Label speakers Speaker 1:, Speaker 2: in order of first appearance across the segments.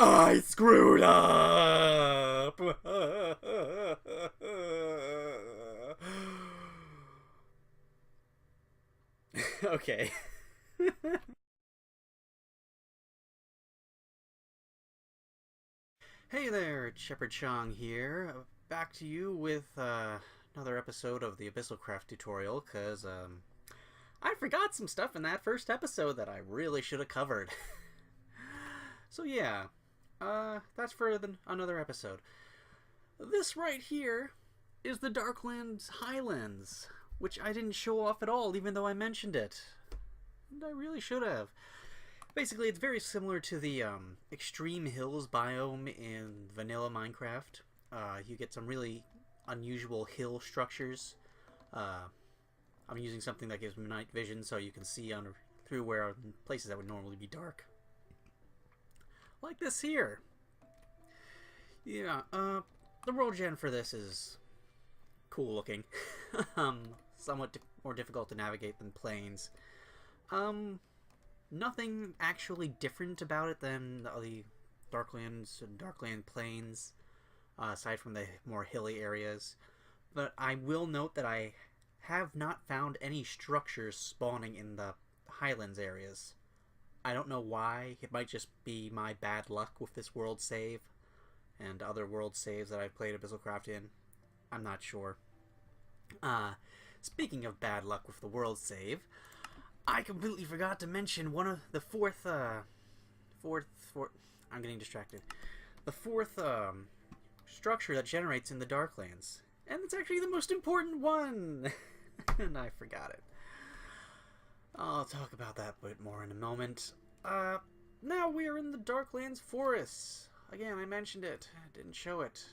Speaker 1: I screwed up! Okay. Hey there, it's Shepherd Chong here. Back to you with another episode of the Abyssalcraft tutorial, because I forgot some stuff in that first episode that I really should have covered. So yeah, that's for another episode. This right here is the Darklands Highlands, which I didn't show off at all, even though I mentioned it. And I really should have. Basically, it's very similar to the Extreme Hills biome in vanilla Minecraft. You get some really unusual hill structures. I'm using something that gives me night vision, so you can see through where places that would normally be dark. Like this here. Yeah, the world gen for this is cool looking. Somewhat more difficult to navigate than plains. Nothing actually different about it than the Darklands and Darkland Plains, aside from the more hilly areas. But I will note that I have not found any structures spawning in the Highlands areas. I don't know why. It might just be my bad luck with this world save and other world saves that I've played Abyssalcraft in. I'm not sure. Speaking of bad luck with the world save, I completely forgot to mention one of the fourth, I'm getting distracted. The fourth structure that generates in the Darklands. And it's actually the most important one! And I forgot it. I'll talk about that a bit more in a moment. Now we are in the Darklands forests. Again, I mentioned it. I didn't show it.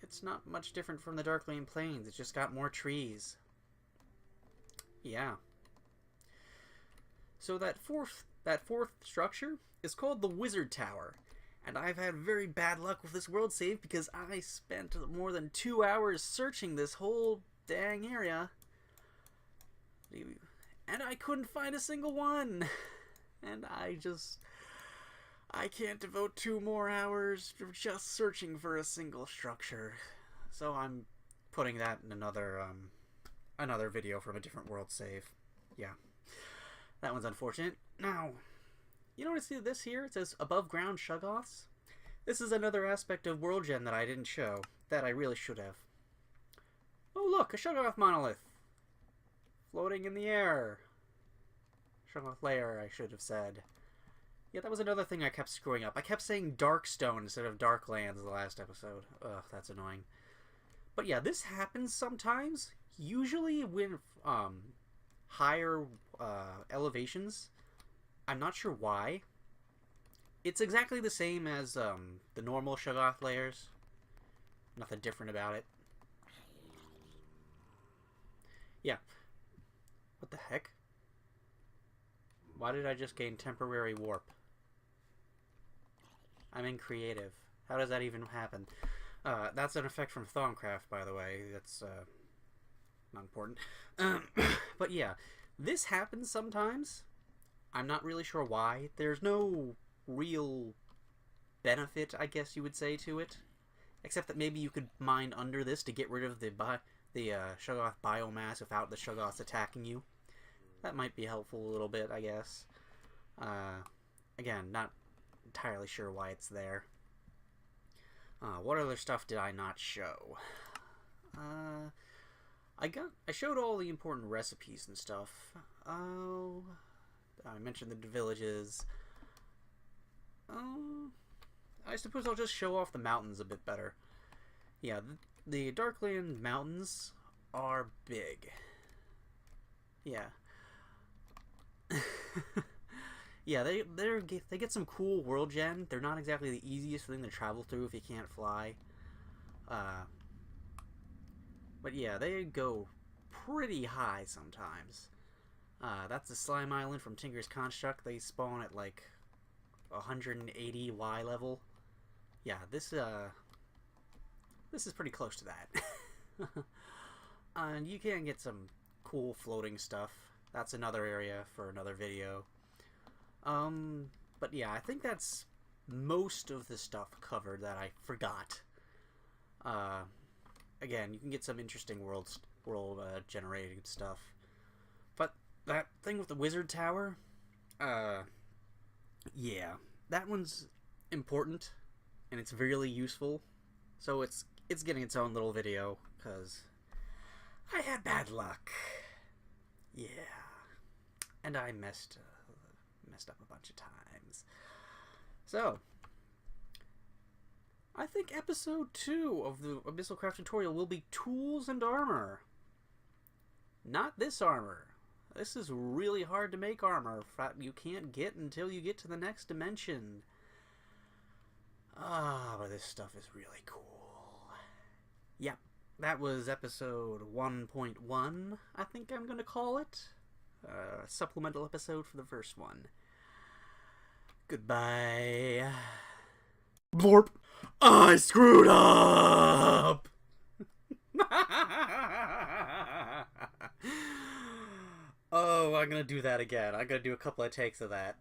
Speaker 1: It's not much different from the Darkland Plains. It's just got more trees. Yeah. So that fourth structure is called the Wizard Tower. And I've had very bad luck with this world save because I spent more than 2 hours searching this whole dang area. And I couldn't find a single one. And I can't devote 2 more hours for just searching for a single structure. So I'm putting that in another video from a different world save. Yeah. That one's unfortunate. Now, you notice this here? It says above ground shoggoths. This is another aspect of world gen that I didn't show, that I really should have. Oh look, a shoggoth monolith. Floating in the air. Shoggoth layer, I should have said. Yeah, that was another thing I kept screwing up. I kept saying Darkstone instead of Darklands the last episode. Ugh, that's annoying. But yeah, this happens sometimes. Usually when higher elevations. I'm not sure why. It's exactly the same as the normal shoggoth layers. Nothing different about it. Yeah. What the heck? Why did I just gain temporary warp? I'm in creative. How does that even happen? That's an effect from Thaumcraft, by the way. That's not important. But yeah, this happens sometimes. I'm not really sure why. There's no real benefit, I guess you would say, to it. Except that maybe you could mine under this to get rid of the shoggoth biomass without the shoggoths attacking you. That might be helpful a little bit, I guess. Again, not entirely sure why it's there. What other stuff did I not show? I showed all the important recipes and stuff. Oh, I mentioned the villages. I suppose I'll just show off the mountains a bit better. Yeah, the Darkland mountains are big. Yeah. Yeah, they get some cool world gen. They're not exactly the easiest thing to travel through if you can't fly. But yeah, they go pretty high sometimes. That's the Slime Island from Tinker's Construct. They spawn at like 180 Y level. Yeah, this is pretty close to that. And you can get some cool floating stuff. That's another area for another video. But yeah, I think that's most of the stuff covered that I forgot. Again, you can get some interesting world generating stuff. But that thing with the wizard tower, yeah, that one's important and it's really useful. So it's getting its own little video because I had bad luck. Yeah, and I messed up a bunch of times. So I think episode 2 of the Abyssalcraft tutorial will be tools and armor. Not this armor. This is really hard to make armor you can't get until you get to the next dimension. But this stuff is really cool. Yep, that was episode 1.1, I think I'm going to call it. Supplemental episode for the first one. Goodbye. Blorp. I screwed up! Oh, I'm gonna do that again. I'm gonna do a couple of takes of that.